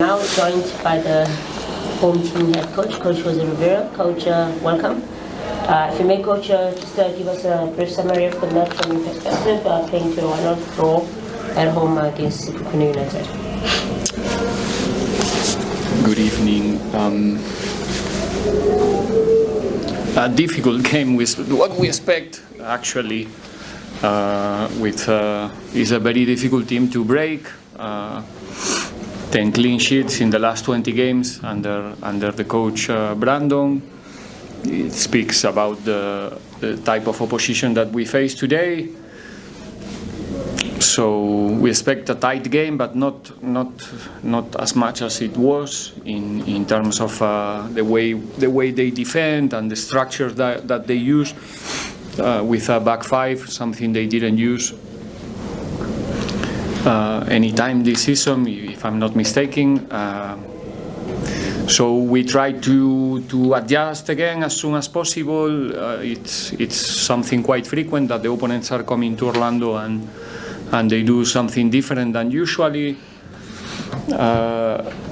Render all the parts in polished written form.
now joined by the home team head coach, Coach Jose Riveiro. Coach, welcome. If you may, Coach, just give us a brief summary of the match from your perspective, playing to a 1-0 draw at home against Sekhukhune United. Good evening. A difficult game with what we expect, actually. Is a very difficult team to break. 10 clean sheets in the last 20 games under the coach Brandon. It speaks about the type of opposition that we face today. So we expect a tight game, but not as much as it was in terms of the way they defend and the structure that they use with a back five, something they didn't use any time this season, if I'm not mistaken. So we try to adjust again as soon as possible. It's something quite frequent that the opponents are coming to Orlando and they do something different than usually.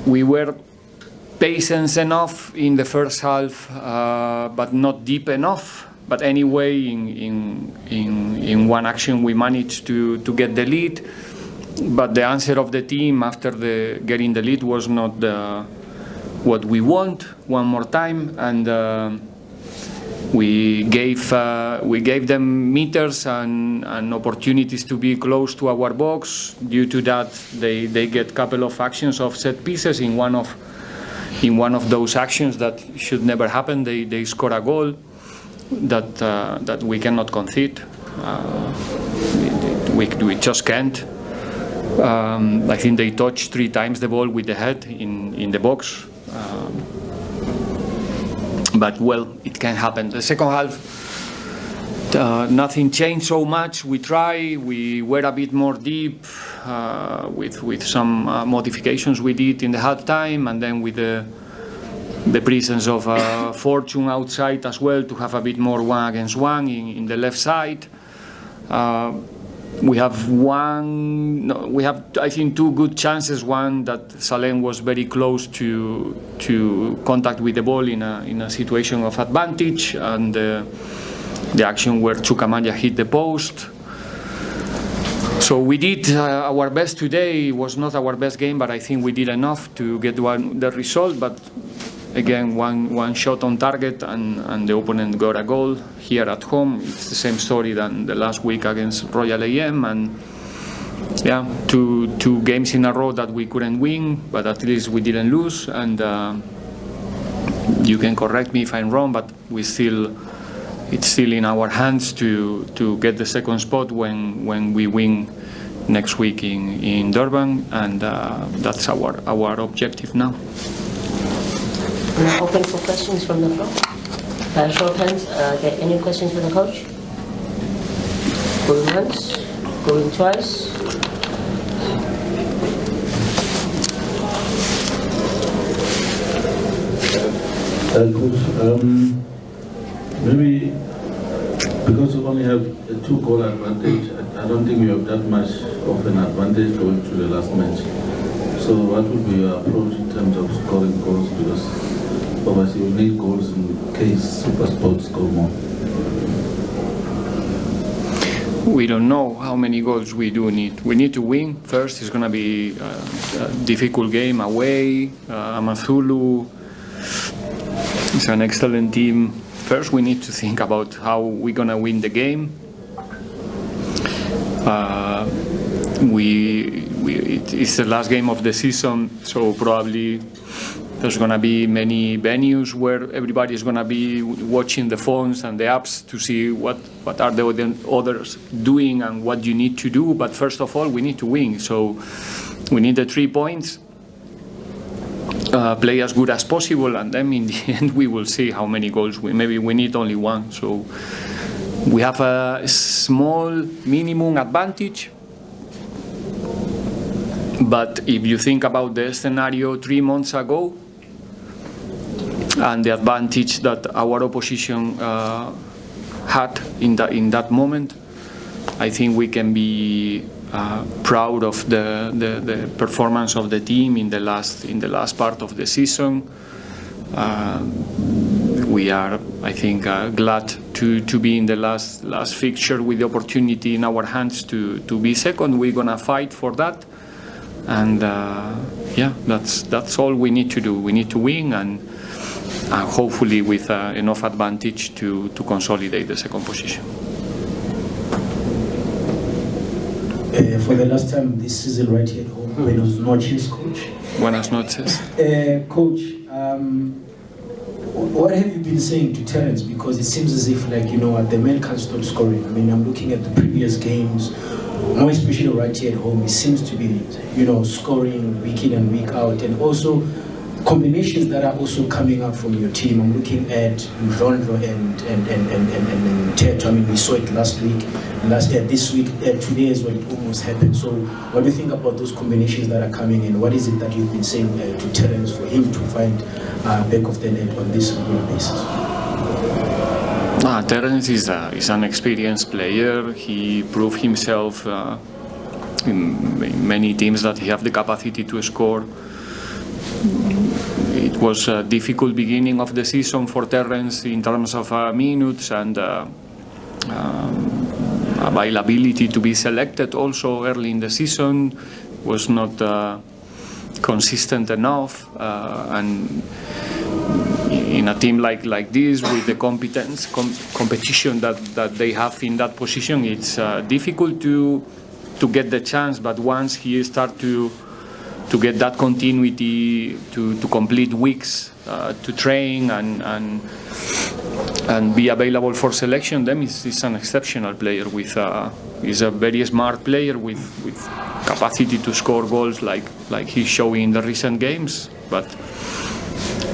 We were patient enough in the first half, but not deep enough. But anyway, in one action we managed to get the lead. But the answer of the team after getting the lead was not what we want one more time, and we gave them meters and opportunities to be close to our box. Due to that, they get a couple of actions of set pieces. In one of those actions that should never happen, they score a goal that we cannot concede. We just can't. I think they touched 3 times the ball with the head in the box. But well, it can happen. The second half, nothing changed so much. We were a bit more deep with some modifications we did in the half time, and then with the presence of Fortune outside as well, to have a bit more 1-against-1 in the left side. We have I think 2 good chances. One that Salem was very close to contact with the ball in a situation of advantage, and the action where Chukamanya hit the post. So we did our best today. It was not our best game, but I think we did enough to get the result. But again, one shot on target, and the opponent got a goal here at home. It's the same story than the last week against Royal AM, and yeah, two games in a row that we couldn't win, but at least we didn't lose. And you can correct me if I'm wrong, but it's still in our hands to get the second spot when we win next week in Durban, and that's our objective now. Now open for questions from the floor. Show of hands. Any questions for the coach? Going once, going twice. Coach, maybe because you only have a 2-goal advantage, I don't think you have that much of an advantage going to the last match. So what would be your approach in terms of scoring goals? Because obviously you need goals in case Super Sports go more. We don't know how many goals we do need. We need to win first. It's going to be a difficult game away. Amazulu is an excellent team. First, we need to think about how we're going to win the game. It's the last game of the season, so probably there's going to be many venues where everybody is going to be watching the phones and the apps to see what are the others doing and what you need to do. But first of all, we need to win. So we need the 3 points, play as good as possible, and then in the end we will see how many goals maybe we need only 1. So we have a small minimum advantage. But if you think about the scenario 3 months ago and the advantage that our opposition had in that moment, I think we can be proud of the performance of the team in the last part of the season. We are, I think, glad to be in the last fixture with the opportunity in our hands to be second. We're gonna fight for that, and yeah, that's all we need to do. We need to win, and hopefully with enough advantage to consolidate the second position. For the last time this season right here at home, buenas noches, Coach. Buenas noches. Coach, what have you been saying to Terence? Because it seems as if, like, you know, the man can't stop scoring. I mean, I'm looking at the previous games, more especially right here at home. He seems to be, you know, scoring week in and week out, and also combinations that are also coming up from your team. I'm looking at Rondro and Tet. I mean, we saw it last week, this week, today as well. It almost happened. So, what do you think about those combinations that are coming in? What is it that you've been saying to Terence for him to find back of the net on this regular basis? Terence is an experienced player. He proved himself in many teams that he has the capacity to score. It was a difficult beginning of the season for Terence in terms of minutes and availability to be selected also early in the season was not consistent enough, and in a team like this with the competition that they have in that position, it's difficult to get the chance, but once he start to get that continuity to complete weeks to train and be available for selection, then he's an exceptional player. He's a very smart player with capacity to score goals like he's showing in the recent games. But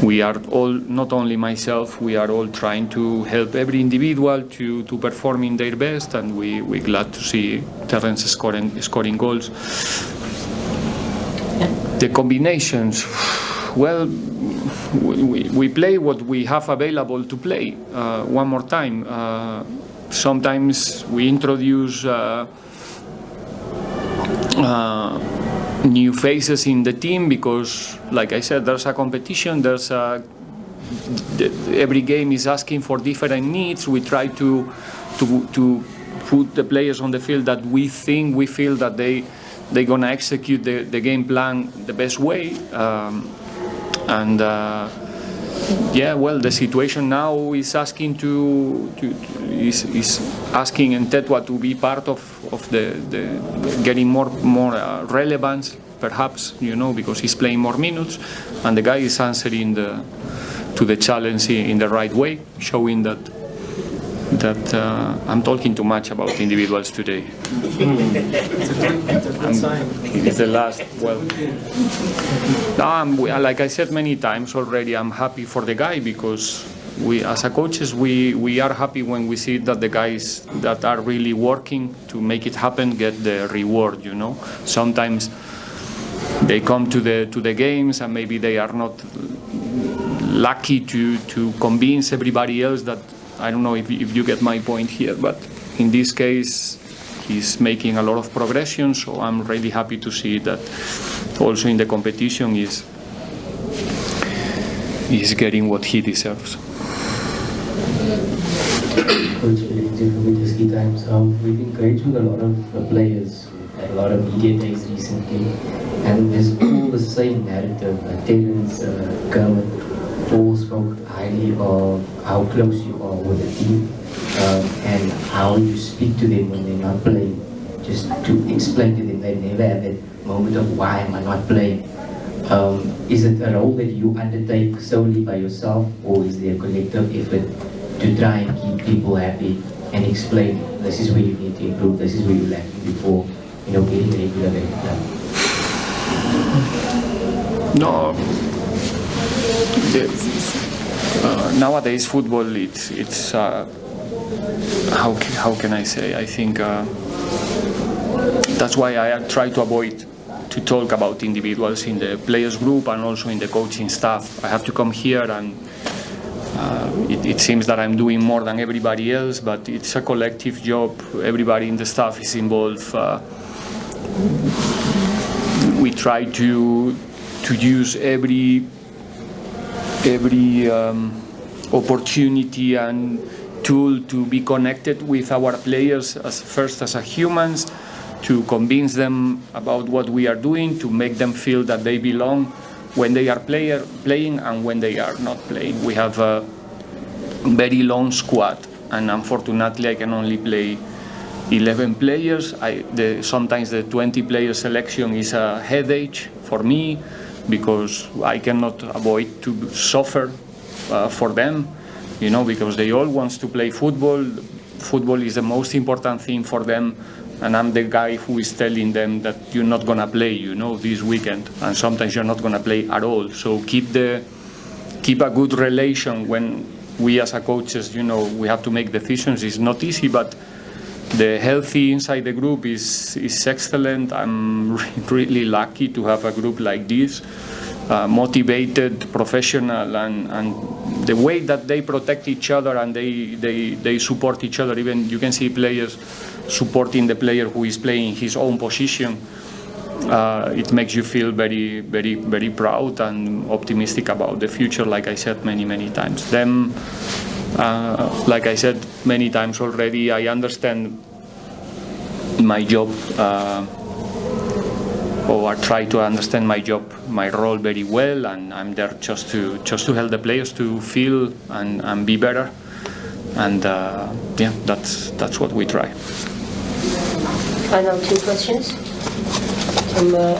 we are all, not only myself, we are all trying to help every individual to perform in their best, and we're glad to see Terence scoring goals. The combinations, well, we play what we have available to play. One more time, sometimes we introduce new faces in the team because, like I said, there's a competition. Every game is asking for different needs. We try to put the players on the field that we feel that they're gonna execute the game plan the best way, yeah, well, the situation now is asking is asking Ntetwa to be part of the getting more relevance, perhaps, you know, because he's playing more minutes, and the guy is answering to the challenge in the right way, showing that I'm talking too much about individuals today. It's the last, well, like I said many times already, I'm happy for the guy because we, as a coaches, we are happy when we see that the guys that are really working to make it happen get the reward, you know. Sometimes they come to the games and maybe they are not lucky to convince everybody else that, I don't know if you get my point here, but in this case, he's making a lot of progression, so I'm really happy to see that also in the competition is getting what he deserves. Coach, we've engaged with a lot of players at a lot of media days recently, and there's all the same narrative. Terence, Kermit, all spoke highly of how close you are with the team and how you speak to them when they're not playing. Just to explain to them, they never have that moment of why am I not playing. Is it a role that you undertake solely by yourself, or is there a collective effort to try and keep people happy and explain this is where you need to improve, this is where you're lacking before, you know, getting regular game plan? No. Nowadays football, it's how can I say? I think that's why I try to avoid to talk about individuals in the players group and also in the coaching staff. I have to come here and it seems that I'm doing more than everybody else, but it's a collective job. Everybody in the staff is involved we try to use every opportunity and tool to be connected with our players as humans, to convince them about what we are doing, to make them feel that they belong when they are playing and when they are not playing. We have a very long squad, and unfortunately I can only play 11 players. Sometimes the 20-player selection is a headache for me, because I cannot avoid to suffer for them, you know, because they all want to play football. Football is the most important thing for them, and I'm the guy who is telling them that you're not gonna play, you know, this weekend, and sometimes you're not gonna play at all. So keep a good relation. When we as a coaches, you know, we have to make decisions. It's not easy, but the healthy inside the group is excellent. I'm really lucky to have a group like this, motivated, professional, and the way that they protect each other and they support each other. Even you can see players supporting the player who is playing his own position. It makes you feel very, very, very proud and optimistic about the future, like I said many times. Them, like I said many times already, I understand my job, or I try to understand my job, my role very well, and I'm there just to help the players to feel and be better. And yeah, that's what we try. Final two questions. Timber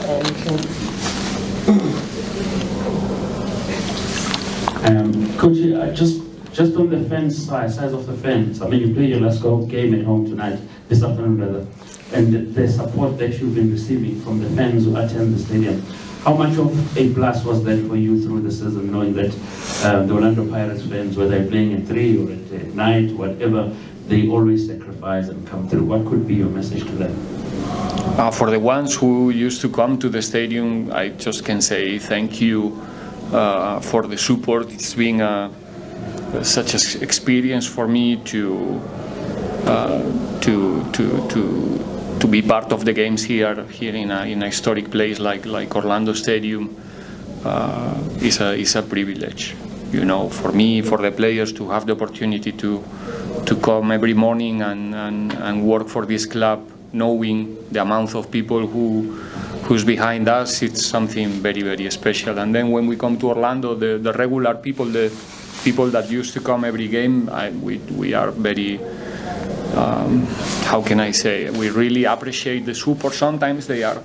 and Coach, just on the fence size of the fence. I mean, you play your last game at home tonight, this afternoon rather, and the support that you've been receiving from the fans who attend the stadium. How much of a plus was that for you through the season, knowing that the Orlando Pirates fans, whether they're playing at 3 or at night, whatever, they always sacrifice and come through? What could be your message to them? For the ones who used to come to the stadium, I just can say thank you for the support. It's been such an experience for me to be part of the games here in a historic place like Orlando Stadium. Is a privilege, you know, for me, for the players, to have the opportunity to come every morning and work for this club, knowing the amount of people who's behind us. It's something very, very special. And then when we come to Orlando, the regular people, the people that used to come every game, we are very, how can I say, we really appreciate the support. Sometimes they are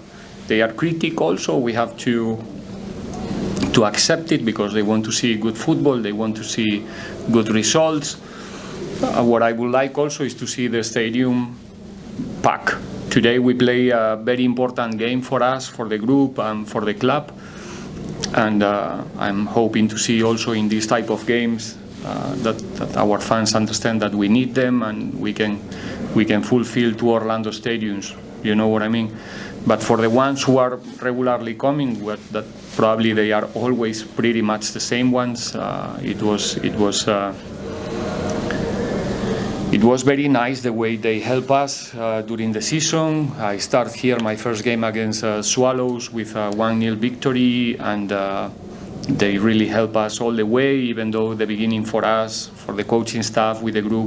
critical also. We have to accept it, because they want to see good football, they want to see good results. What I would like also is to see the stadium packed. Today we play a very important game for us, for the group and for the club, and I'm hoping to see also in these type of games that our fans understand that we need them, and we can fulfill 2 Orlando stadiums, you know what I mean. But for the ones who are regularly coming, that probably they are always pretty much the same ones. It was very nice the way they help us during the season. I start here my first game against Swallows with a 1-0 victory, and they really help us all the way, even though the beginning for us, for the coaching staff with the group,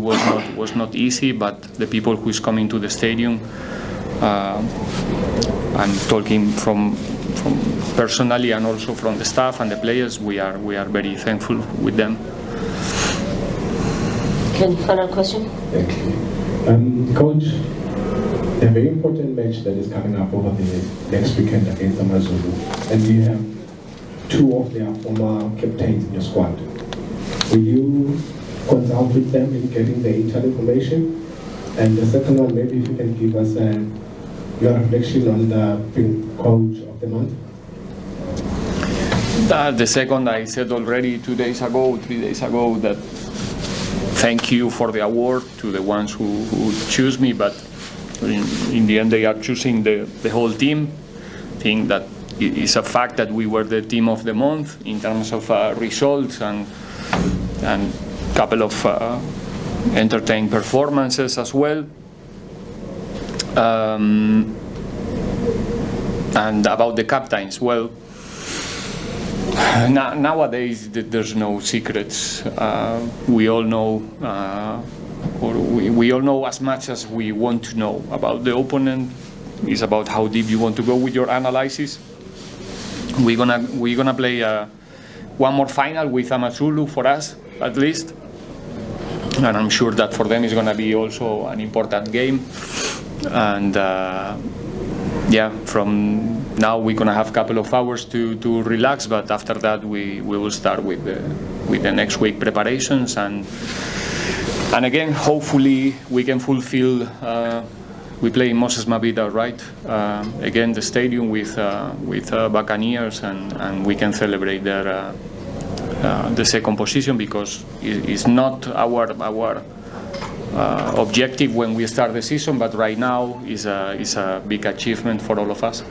was not easy. But the people who is coming to the stadium, I'm talking from personally and also from the staff and the players, we are very thankful with them. final question. Thank you. Coach, a very important match that is coming up over the next weekend against Amazulu, and you have 2 of their former captains in your squad. Will you consult with them in getting the intel information? And the second one, maybe if you can give us your reflection on the being coach of the month. The second, I said already 3 days ago, that thank you for the award to the ones who choose me, but in the end they are choosing the whole team. I think that it's a fact that we were the team of the month in terms of results and couple of entertaining performances as well. And about the captains, well, nowadays there's no secrets. We all know, or we all know as much as we want to know about the opponent. It's about how deep you want to go with your analysis. We're gonna play one more final with Amazulu for us, at least, and I'm sure that for them it's gonna be also an important game. And yeah, from now we're gonna have a couple of hours to relax, but after that we will start with the next week preparations, and again, hopefully we can fulfill. We play in Moses Mabhida, right? Again, the stadium with Buccaneers, and we can celebrate their the second position, because it's not our objective when we start the season, but right now is a big achievement for all of us.